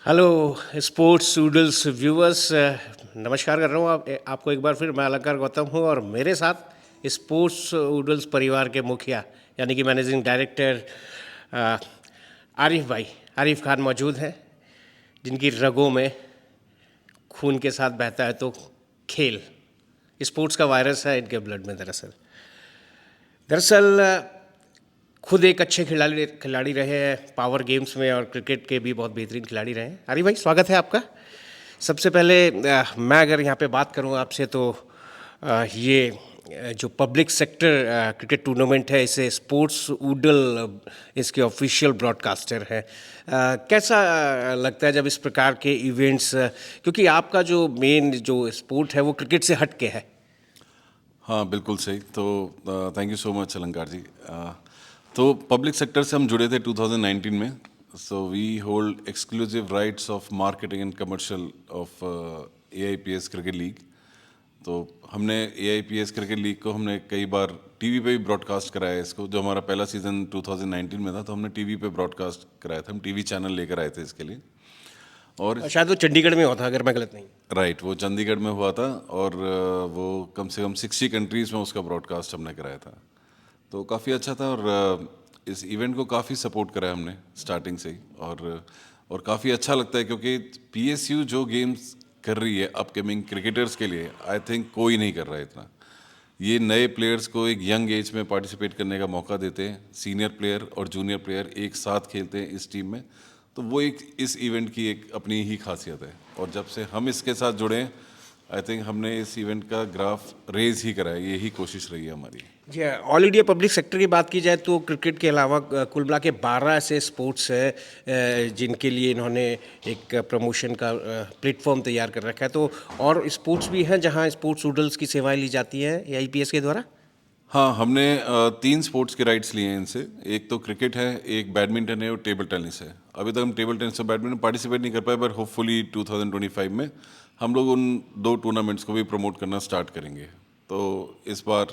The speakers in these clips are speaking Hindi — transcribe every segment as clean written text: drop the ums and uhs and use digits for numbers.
हेलो स्पोर्ट्स सूडल्स व्यूअर्स, नमस्कार कर रहा हूँ आपको एक बार फिर। मैं अलंकार गौतम हूँ और मेरे साथ स्पोर्ट्स सूडल्स परिवार के मुखिया यानी कि मैनेजिंग डायरेक्टर आरिफ खान मौजूद हैं, जिनकी रगों में खून के साथ बहता है तो खेल स्पोर्ट्स का वायरस है इनके ब्लड में। दरअसल खुद एक अच्छे खिलाड़ी रहे हैं पावर गेम्स में और क्रिकेट के भी बहुत बेहतरीन खिलाड़ी रहे हैं। आरिफ भाई, स्वागत है आपका। सबसे पहले मैं अगर यहाँ पे बात करूँ आपसे तो जो पब्लिक सेक्टर क्रिकेट टूर्नामेंट है, इसे स्पोर्ट्स ऊडल इसके ऑफिशियल ब्रॉडकास्टर है। कैसा लगता है जब इस प्रकार के इवेंट्स, क्योंकि आपका जो मेन जो स्पोर्ट है वो क्रिकेट से हट के है। हाँ, बिल्कुल सही। तो थैंक यू सो मच अलंकार जी। तो पब्लिक सेक्टर से हम जुड़े थे 2019 में। So we hold exclusive rights of marketing and commercial of AIPS cricket league. तो हमने AIPS क्रिकेट लीग को हमने कई बार टीवी पे भी ब्रॉडकास्ट कराया है। इसको जो हमारा पहला सीज़न 2019 में था तो हमने टीवी पे ब्रॉडकास्ट कराया था। हम टीवी चैनल लेकर आए थे इसके लिए। और शायद वो चंडीगढ़ में होता अगर मैं गलत नहीं। राइट, वो चंडीगढ़ में हुआ था और वो कम से कम 60 कंट्रीज़ में उसका ब्रॉडकास्ट हमने कराया था। तो काफ़ी अच्छा था और इस इवेंट को काफ़ी सपोर्ट करा है हमने स्टार्टिंग से ही। और काफ़ी अच्छा लगता है क्योंकि PSU जो गेम्स कर रही है अपकमिंग क्रिकेटर्स के लिए, आई थिंक कोई नहीं कर रहा है इतना। ये नए प्लेयर्स को एक यंग एज में पार्टिसिपेट करने का मौका देते हैं। सीनियर प्लेयर और जूनियर प्लेयर एक साथ खेलते हैं इस टीम में। तो वो एक इस इवेंट की एक अपनी ही खासियत है। और जब से हम इसके साथ जुड़े हैं, आई थिंक हमने इस इवेंट का ग्राफ रेज ही करा है। यही कोशिश रही है हमारी। जी, ऑल इंडिया पब्लिक सेक्टर की बात की जाए तो क्रिकेट के अलावा कुल मिला के 12 ऐसे स्पोर्ट्स है जिनके लिए इन्होंने एक प्रमोशन का प्लेटफॉर्म तैयार कर रखा है। तो और स्पोर्ट्स भी हैं जहां स्पोर्ट्स सूडल्स की सेवाएं ली जाती हैं AIPS के द्वारा। हाँ, हमने 3 स्पोर्ट्स के राइट्स लिए हैं इनसे। एक तो क्रिकेट है, एक बैडमिंटन है और टेबल टेनिस है। अभी तक हम टेबल टेनिस और बैडमिंटन पार्टिसिपेट नहीं कर पाए, पर होपफुली 2025 में हम लोग उन 2 टूर्नामेंट्स को भी प्रमोट करना स्टार्ट करेंगे। तो इस बार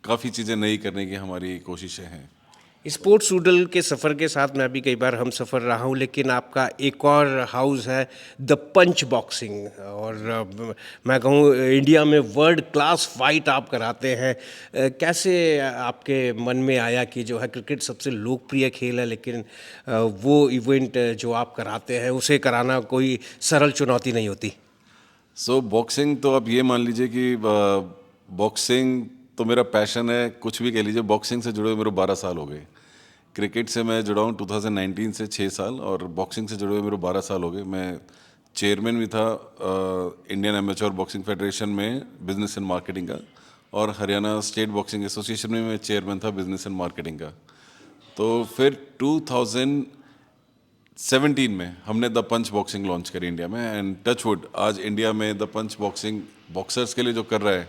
काफ़ी चीज़ें नई करने की हमारी कोशिशें हैं। स्पोर्ट्स सूडल के सफ़र के साथ मैं भी कई बार हम सफ़र रहा हूँ, लेकिन आपका एक और हाउस है द पंच बॉक्सिंग, और मैं कहूँ इंडिया में वर्ल्ड क्लास फाइट आप कराते हैं। कैसे आपके मन में आया कि जो है क्रिकेट सबसे लोकप्रिय खेल है, लेकिन वो इवेंट जो आप कराते हैं उसे कराना कोई सरल चुनौती नहीं होती। बॉक्सिंग तो आप ये मान लीजिए कि बॉक्सिंग तो मेरा पैशन है, कुछ भी कह लीजिए। बॉक्सिंग से जुड़े हुए मेरे 12 साल हो गए। क्रिकेट से मैं जुड़ा हूँ 2019 से 6 साल, और बॉक्सिंग से जुड़े हुए मेरे 12 साल हो गए। मैं चेयरमैन भी था इंडियन एमेच्योर बॉक्सिंग फेडरेशन में बिजनेस एंड मार्केटिंग का, और हरियाणा स्टेट बॉक्सिंग एसोसिएशन में मैं चेयरमैन था बिजनेस एंड मार्केटिंग का। तो फिर 2017 में हमने द पंच बॉक्सिंग लॉन्च करी इंडिया में, एंड टचवुड आज इंडिया में द पंच बॉक्सिंग बॉक्सर्स के लिए जो कर रहा है,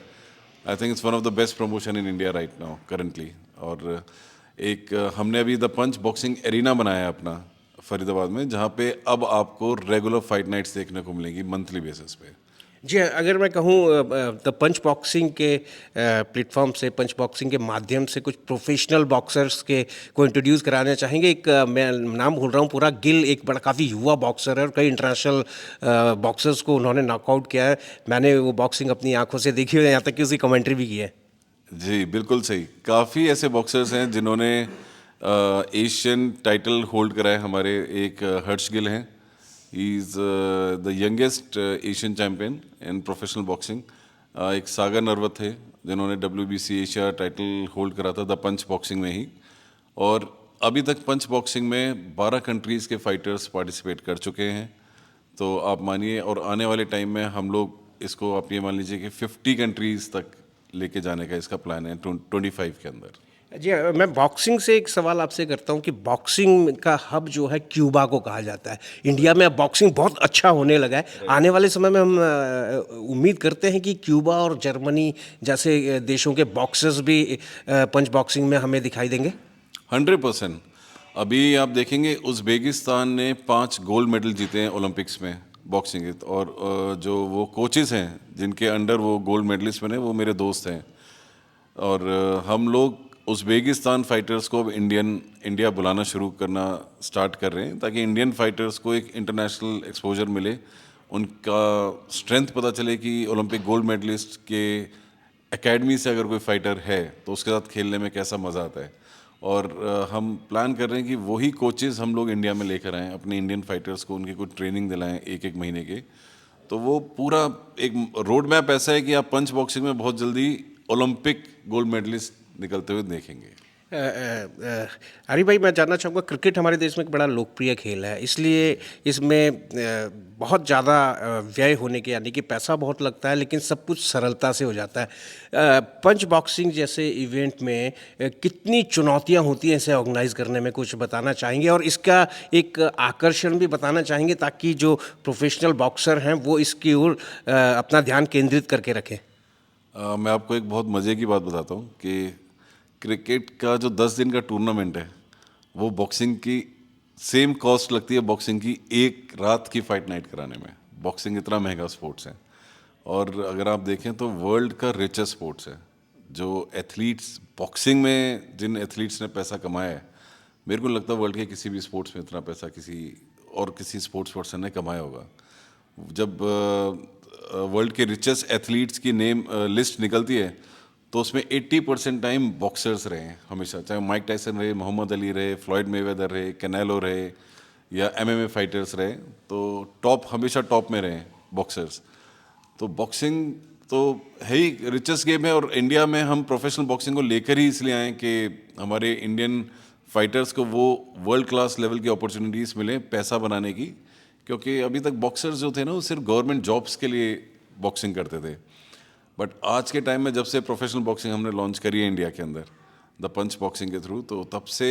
I think it's one of the best promotion in India right now currently. और एक हमने अभी द पंच बॉक्सिंग एरिना बनाया है अपना फरीदाबाद में, जहाँ पे अब आपको रेगुलर फाइट नाइट्स देखने को मिलेंगी मंथली बेसिस पे। जी, अगर मैं कहूँ द पंच बॉक्सिंग के प्लेटफॉर्म से, पंच बॉक्सिंग के माध्यम से कुछ प्रोफेशनल बॉक्सर्स के को इंट्रोड्यूस कराना चाहेंगे। एक मैं नाम भूल रहा हूँ पूरा, गिल एक बड़ा काफ़ी युवा बॉक्सर है और कई इंटरनेशनल बॉक्सर्स को उन्होंने नॉकआउट किया है। मैंने वो बॉक्सिंग अपनी आंखों से देखी है, यहाँ तक कि उसकी कमेंट्री भी की है। जी बिल्कुल सही। काफ़ी ऐसे बॉक्सर्स हैं जिन्होंने एशियन टाइटल होल्ड करा है। हमारे एक हर्ष गिल हैं, he is the youngest Asian champion in professional boxing. एक सागर नरवत थे जिन्होंने WBC एशिया टाइटल होल्ड करा था द पंच बॉक्सिंग में ही। और अभी तक पंच बॉक्सिंग में 12 कंट्रीज़ के फाइटर्स पार्टिसिपेट कर चुके हैं। तो आप मानिए, और आने वाले टाइम में हम लोग इसको आप ये मान लीजिए कि 50 कंट्रीज़ तक लेके जाने का इसका प्लान है 25 के अंदर। जी, मैं बॉक्सिंग से एक सवाल आपसे करता हूँ कि बॉक्सिंग का हब जो है क्यूबा को कहा जाता है। इंडिया में अब बॉक्सिंग बहुत अच्छा होने लगा है। आने वाले समय में हम उम्मीद करते हैं कि क्यूबा और जर्मनी जैसे देशों के बॉक्सर्स भी पंच बॉक्सिंग में हमें दिखाई देंगे। 100%। अभी आप देखेंगे उज़्बेकिस्तान ने 5 गोल्ड मेडल जीते हैं ओलंपिक्स में बॉक्सिंग के। और जो वो कोचेज़ हैं जिनके अंडर वो गोल्ड मेडलिस्ट बने, वो मेरे दोस्त हैं। और हम लोग उज़्बेकिस्तान फाइटर्स को अब इंडिया बुलाना शुरू करना स्टार्ट कर रहे हैं, ताकि इंडियन फाइटर्स को एक इंटरनेशनल एक्सपोजर मिले, उनका स्ट्रेंथ पता चले कि ओलंपिक गोल्ड मेडलिस्ट के एकेडमी से अगर कोई फाइटर है तो उसके साथ खेलने में कैसा मज़ा आता है। और हम प्लान कर रहे हैं कि वही कोचेज़ हम लोग इंडिया में लेकर आएँ, अपने इंडियन फाइटर्स को उनकी कुछ ट्रेनिंग दिलाएं एक महीने के। तो वो पूरा एक रोड मैप ऐसा है कि आप पंच बॉक्सिंग में बहुत जल्दी ओलंपिक गोल्ड मेडलिस्ट निकलते हुए देखेंगे। आरिफ भाई, मैं जानना चाहूँगा, क्रिकेट हमारे देश में एक बड़ा लोकप्रिय खेल है, इसलिए इसमें बहुत ज़्यादा व्यय होने के, यानी कि पैसा बहुत लगता है, लेकिन सब कुछ सरलता से हो जाता है। पंच बॉक्सिंग जैसे इवेंट में कितनी चुनौतियाँ होती हैं इसे ऑर्गेनाइज करने में, कुछ बताना चाहेंगे? और इसका एक आकर्षण भी बताना चाहेंगे ताकि जो प्रोफेशनल बॉक्सर हैं वो इसकी ओर अपना ध्यान केंद्रित करके रखें। मैं आपको एक बहुत मज़े की बात बताता हूँ कि क्रिकेट का जो 10 दिन का टूर्नामेंट है, वो बॉक्सिंग की सेम कॉस्ट लगती है बॉक्सिंग की एक रात की फाइट नाइट कराने में। बॉक्सिंग इतना महंगा स्पोर्ट्स है। और अगर आप देखें तो वर्ल्ड का रिचेस्ट स्पोर्ट्स है। जो एथलीट्स बॉक्सिंग में, जिन एथलीट्स ने पैसा कमाया है, मेरे को लगता है वर्ल्ड के किसी भी स्पोर्ट्स में इतना पैसा किसी स्पोर्ट्स पर्सन ने कमाया होगा। जब वर्ल्ड के रिचेस्ट एथलीट्स की नेम लिस्ट निकलती है तो उसमें 80% टाइम बॉक्सर्स रहे हैं हमेशा, चाहे माइक टायसन रहे, मोहम्मद अली रहे, फ्लॉयड मेवेदर रहे, कैनेलो रहे, या MMA फाइटर्स रहे, तो हमेशा टॉप में रहे बॉक्सर्स। तो बॉक्सिंग तो है ही रिचेस्ट गेम है, और इंडिया में हम प्रोफेशनल बॉक्सिंग को लेकर ही इसलिए आए कि हमारे इंडियन फाइटर्स को वो वर्ल्ड क्लास लेवल की अपॉर्चुनिटीज़ मिले पैसा बनाने की। क्योंकि अभी तक बॉक्सर्स जो थे ना, वो सिर्फ गवर्नमेंट जॉब्स के लिए बॉक्सिंग करते थे। बट आज के टाइम में जब से प्रोफेशनल बॉक्सिंग हमने लॉन्च करी है इंडिया के अंदर, द पंच बॉक्सिंग के थ्रू, तो तब से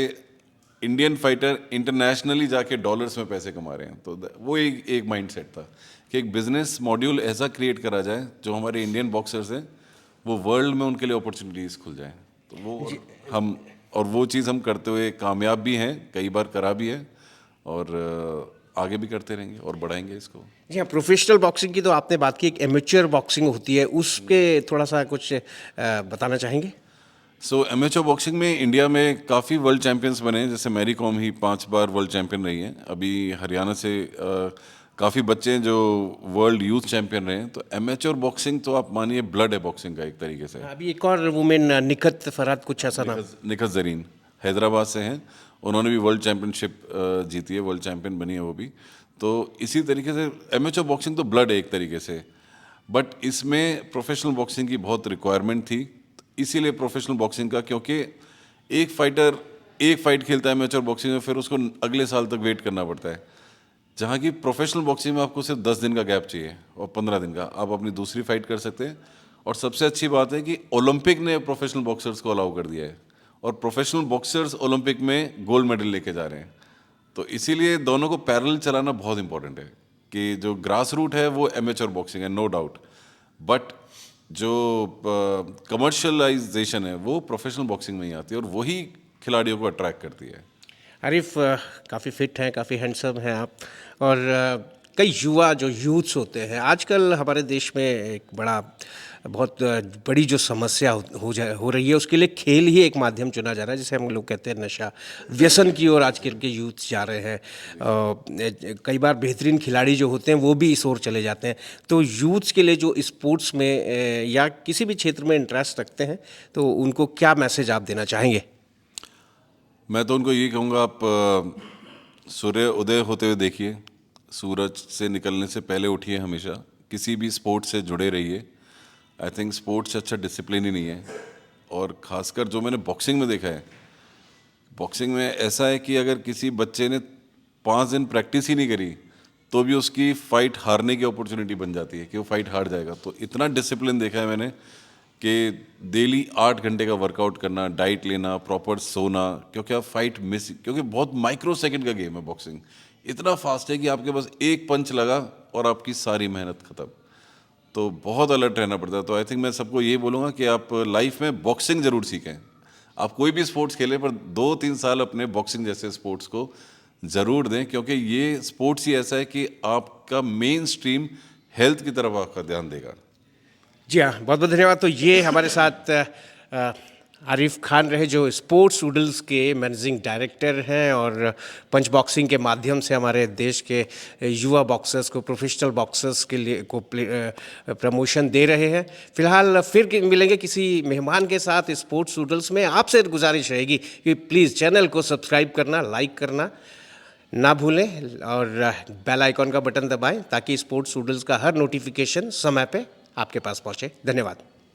इंडियन फाइटर इंटरनेशनली जाके डॉलर्स में पैसे कमा रहे हैं। तो वो एक माइंडसेट था कि एक बिजनेस मॉड्यूल ऐसा क्रिएट करा जाए जो हमारे इंडियन बॉक्सर्स हैं वो वर्ल्ड में उनके लिए अपॉर्चुनिटीज़ खुल जाएँ। तो वो चीज़ हम करते हुए कामयाब भी हैं, कई बार करा भी है, और आगे भी करते रहेंगे और बढ़ाएंगे इसको। जी हाँ, प्रोफेशनल बॉक्सिंग की तो आपने बात की, एक एमेच्योर बॉक्सिंग होती है, उसके थोड़ा सा कुछ बताना चाहेंगे? एमेच्योर बॉक्सिंग में इंडिया में काफ़ी वर्ल्ड चैंपियंस बने हैं। जैसे मैरी कॉम ही 5 बार वर्ल्ड चैंपियन रही हैं। अभी हरियाणा से काफ़ी बच्चे हैं जो वर्ल्ड यूथ चैंपियन रहे हैं। तो एमेच्योर बॉक्सिंग तो आप मानिए ब्लड है बॉक्सिंग का एक तरीके से। अभी एक और वुमेन निखत फरहत, कुछ ऐसा नाम? निखत जरीन हैदराबाद से हैं, उन्होंने भी वर्ल्ड चैंपियनशिप जीती है, वर्ल्ड चैंपियन बनी है वो भी। तो इसी तरीके से एमेच्योर बॉक्सिंग तो ब्लड है एक तरीके से, बट इसमें प्रोफेशनल बॉक्सिंग की बहुत रिक्वायरमेंट थी। इसीलिए प्रोफेशनल बॉक्सिंग का, क्योंकि एक फाइटर एक फाइट खेलता है एमेच्योर बॉक्सिंग में, फिर उसको अगले साल तक वेट करना पड़ता है। जहाँ की प्रोफेशनल बॉक्सिंग में आपको सिर्फ 10 दिन का गैप चाहिए और 15 दिन का आप अपनी दूसरी फाइट कर सकते हैं। और सबसे अच्छी बात है कि ओलंपिक ने प्रोफेशनल बॉक्सर्स को अलाउ कर दिया है, और प्रोफेशनल बॉक्सर्स ओलंपिक में गोल्ड मेडल लेके जा रहे हैं। तो इसीलिए दोनों को पैरेलल चलाना बहुत इंपॉर्टेंट है कि जो ग्रास रूट है वो एमेच्योर बॉक्सिंग है, नो डाउट, बट जो कमर्शियलाइजेशन है वो प्रोफेशनल बॉक्सिंग में ही आती है, और वही खिलाड़ियों को अट्रैक्ट करती है। आरिफ, काफ़ी फिट हैं, काफ़ी हैंडसम हैं आप, और कई युवा जो यूथ्स होते हैं आजकल हमारे देश में, एक बहुत बड़ी जो समस्या हो रही है, उसके लिए खेल ही एक माध्यम चुना जा रहा है, जिसे हम लोग कहते हैं नशा व्यसन की ओर आजकल के यूथ जा रहे हैं। कई बार बेहतरीन खिलाड़ी जो होते हैं वो भी इस ओर चले जाते हैं। तो यूथ्स के लिए जो स्पोर्ट्स में या किसी भी क्षेत्र में इंटरेस्ट रखते हैं, तो उनको क्या मैसेज आप देना चाहेंगे? मैं तो उनको ये कहूँगा, आप सूर्य उदय होते हुए देखिए, सूरज से निकलने से पहले उठिए, हमेशा किसी भी स्पोर्ट्स से जुड़े रहिए। आई थिंक स्पोर्ट्स से अच्छा डिसिप्लिन ही नहीं है। और ख़ासकर जो मैंने बॉक्सिंग में देखा है, बॉक्सिंग में ऐसा है कि अगर किसी बच्चे ने 5 दिन प्रैक्टिस ही नहीं करी तो भी उसकी फ़ाइट हारने की अपॉर्चुनिटी बन जाती है कि वो फाइट हार जाएगा। तो इतना डिसिप्लिन देखा है मैंने कि डेली 8 घंटे का वर्कआउट करना, डाइट लेना, प्रॉपर सोना, क्योंकि आप फाइट मिस, क्योंकि बहुत माइक्रो सेकंड का गेम है बॉक्सिंग। इतना फास्ट है कि आपके पास एक पंच लगा और आपकी सारी मेहनत ख़त्म। तो बहुत अलर्ट रहना पड़ता है। तो आई थिंक मैं सबको ये बोलूँगा कि आप लाइफ में बॉक्सिंग ज़रूर सीखें। आप कोई भी स्पोर्ट्स खेलें, पर 2-3 साल अपने बॉक्सिंग जैसे स्पोर्ट्स को ज़रूर दें, क्योंकि ये स्पोर्ट्स ही ऐसा है कि आपका मेन स्ट्रीम हेल्थ की तरफ आपका ध्यान देगा। जी हाँ, बहुत बहुत धन्यवाद। तो ये हमारे साथ आरिफ खान रहे जो स्पोर्ट्स वूडल्स के मैनेजिंग डायरेक्टर हैं और पंच बॉक्सिंग के माध्यम से हमारे देश के युवा बॉक्सर्स को, प्रोफेशनल बॉक्सर्स के लिए प्रमोशन दे रहे हैं। फिलहाल फिर मिलेंगे किसी मेहमान के साथ स्पोर्ट्स वूडल्स में। आपसे गुजारिश रहेगी कि प्लीज़ चैनल को सब्सक्राइब करना, लाइक करना ना भूलें और बेल आइकॉन का बटन दबाएं ताकि स्पोर्ट्स वूडल्स का हर नोटिफिकेशन समय पे आपके पास पहुंचे। धन्यवाद।